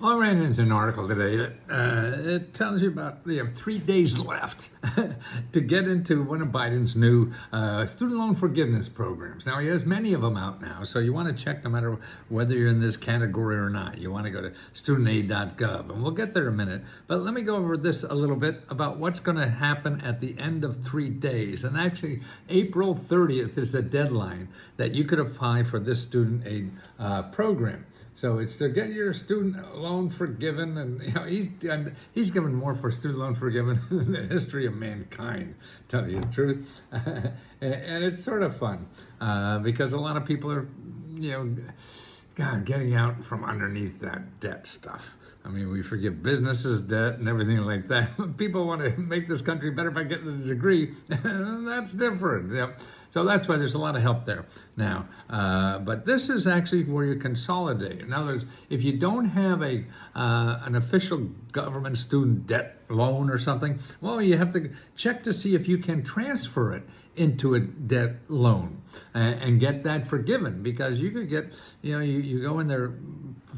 Well, I ran into an article today that it tells you about they have 3 days left to get into one of Biden's new student loan forgiveness programs. Now, he has many of them out now, so you want to check no matter whether you're in this category or not. You want to go to studentaid.gov, and we'll get there in a minute. But let me go over this a little bit about what's going to happen at the end of 3 days. And actually, April 30th is the deadline that you could apply for this student aid program. So it's to get your student loan forgiven, and he's given more for student loan forgiven than the history of mankind, to tell you the truth. And it's sort of fun because a lot of people are, God, getting out from underneath that debt stuff. I mean, we forgive businesses' debt and everything like that. People want to make this country better by getting a degree. That's different. Yep. So that's why there's a lot of help there now. But this is actually where you consolidate. In other words, if you don't have an official government student debt loan or something, well, you have to check to see if you can transfer it into a debt loan and get that forgiven, because you could get, you go in their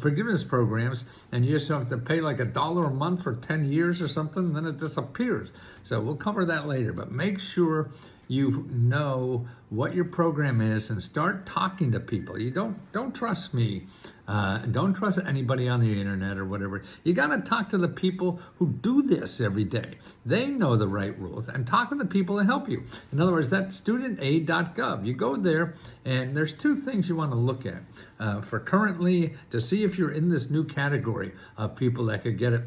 forgiveness programs and you just have to pay like $1 a month for 10 years or something, then it disappears. So we'll cover that later, but make sure you know what your program is and start talking to people. You don't trust me, don't trust anybody on the internet or whatever. You got to talk to the people who do this every day. They know the right rules, and talk with the people to help you. In other words, that's studentaid.gov. You go there, and there's 2 things you want to look at for currently to see if you're in this new category of people that could get it.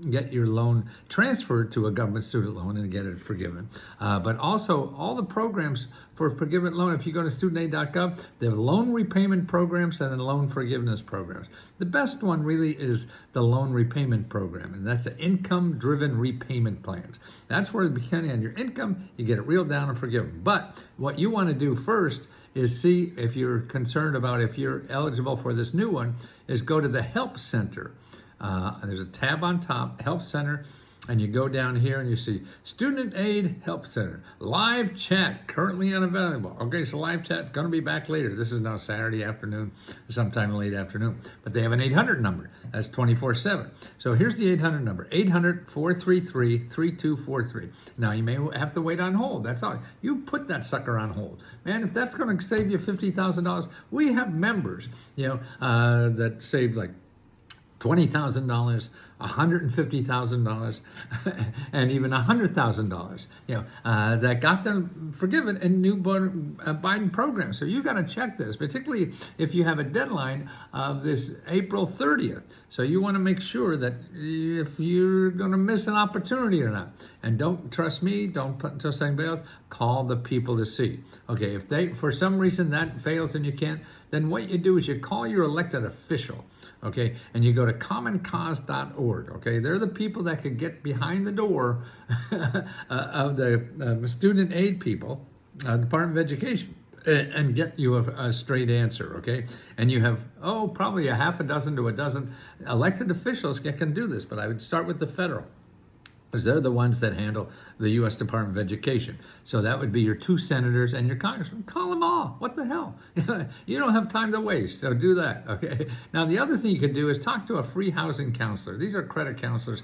Get your loan transferred to a government student loan and get it forgiven. But also all the programs for forgiven loan, if you go to studentaid.gov, they have loan repayment programs and then loan forgiveness programs. The best one really is the loan repayment program, and that's an income-driven repayment plans. That's where, depending on your income, you get it reeled down and forgiven. But what you want to do first is see if you're concerned about if you're eligible for this new one, is go to the Help Center. There's a tab on top, Help Center, and you go down here and you see Student Aid Help Center. Live chat, currently unavailable. Okay, so live chat's going to be back later. This is now Saturday afternoon, sometime late afternoon. But they have an 800 number. That's 24/7. So here's the 800 number, 800-433-3243. Now, you may have to wait on hold. That's all. You put that sucker on hold. Man, if that's going to save you $50,000, we have members, that save like $20,000, $150,000, and even $100,000, that got them forgiven in new Biden program. So you got to check this, particularly if you have a deadline of this April 30th. So you want to make sure that if you're going to miss an opportunity or not. And don't trust me, don't trust anybody else, call the people to see. Okay, if they, for some reason that fails and you can't, then what you do is you call your elected official. Okay, and you go to commoncause.org. Okay, they're the people that could get behind the door of the student aid people, Department of Education, and get you a straight answer. Okay, and you have probably a half a dozen to a dozen elected officials that can do this, but I would start with the federal, because they're the ones that handle the U.S. Department of Education. So that would be your 2 senators and your congressman. Call them all. What the hell? You don't have time to waste, so do that, okay? Now, the other thing you can do is talk to a free housing counselor. These are credit counselors,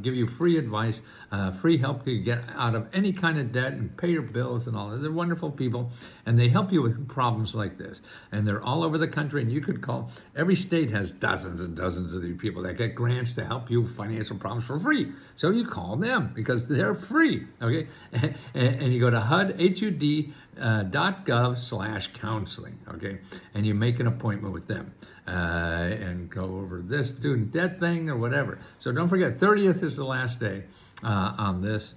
give you free advice, free help to get out of any kind of debt and pay your bills and all that. They're wonderful people, and they help you with problems like this. And they're all over the country, and you could call. Every state has dozens and dozens of these people that get grants to help you with financial problems for free. So you call them because they're free, okay? And you go to hud.gov/counseling, okay? And you make an appointment with them and go over this student debt thing or whatever. So don't forget, 30th is the last day on this.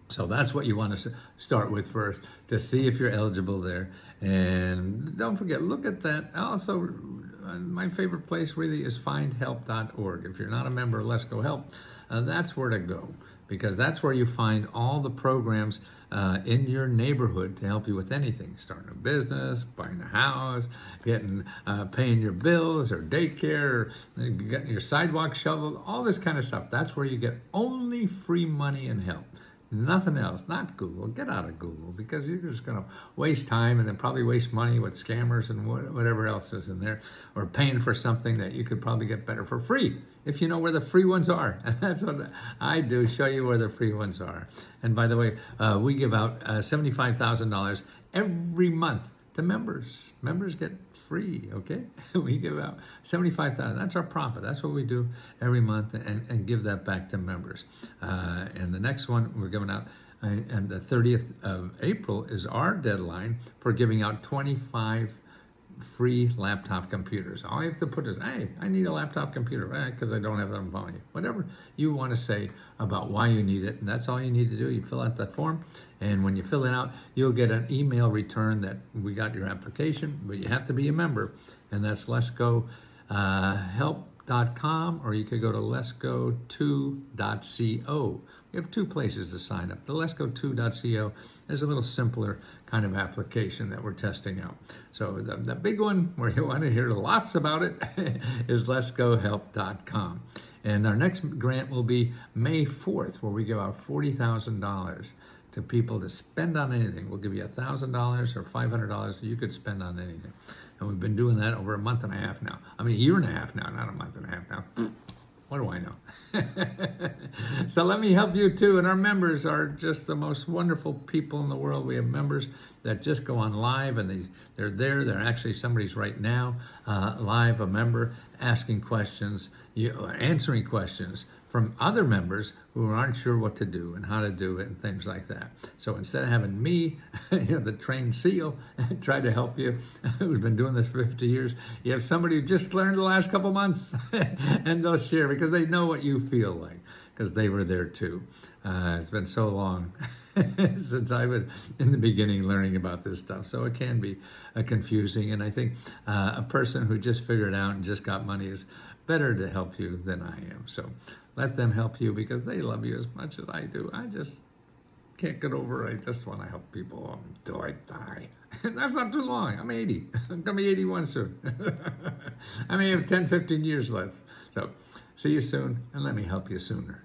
So that's what you want to start with first, to see if you're eligible there. And don't forget, look at that. Also, my favorite place really is findhelp.org. If you're not a member of Let's Go Help, that's where to go, because that's where you find all the programs in your neighborhood to help you with anything: starting a business, buying a house, paying your bills, or daycare, or getting your sidewalk shoveled, all this kind of stuff. That's where you get only free money and help. Nothing else, not Google. Get out of Google because you're just going to waste time and then probably waste money with scammers and whatever else is in there, or paying for something that you could probably get better for free if you know where the free ones are. That's what I do, show you where the free ones are. And by the way, we give out $75,000 every month to members. Members get free, okay? We give out $75,000. That's our profit. That's what we do every month and give that back to members. And the next one we're giving out, and the 30th of April is our deadline for giving out 25 free laptop computers. All you have to put is, hey, I need a laptop computer because I don't have them on me. Whatever you want to say about why you need it, and that's all you need to do. You fill out that form, and when you fill it out, you'll get an email return that we got your application, but you have to be a member, and that's letsgohelp.com, or you could go to letsgo2.co. We have two places to sign up. The letsgo2.co is a little simpler kind of application that we're testing out. So the big one where you want to hear lots about it is letsgohelp.com. And our next grant will be May 4th, where we give out $40,000 to people to spend on anything. We'll give you $1,000 or $500 you could spend on anything. And we've been doing that over a month and a half now. I mean, a year and a half now, not a month and a half now. What do I know? So let me help you too. And our members are just the most wonderful people in the world. We have members that just go on live, and they're there. They're actually, somebody's right now live, a member asking questions, answering questions from other members who aren't sure what to do and how to do it and things like that. So instead of having me, the trained SEAL, try to help you, who's been doing this for 50 years, you have somebody who just learned the last couple months, and they'll share because they know what you feel like, because they were there too. It's been so long since I was in the beginning learning about this stuff, so it can be confusing. And I think a person who just figured it out and just got money is better to help you than I am. So let them help you because they love you as much as I do. I just can't get over it. I just want to help people until I die. That's not too long. I'm 80. I'm going to be 81 soon. I may have 10, 15 years left. So see you soon, and let me help you sooner.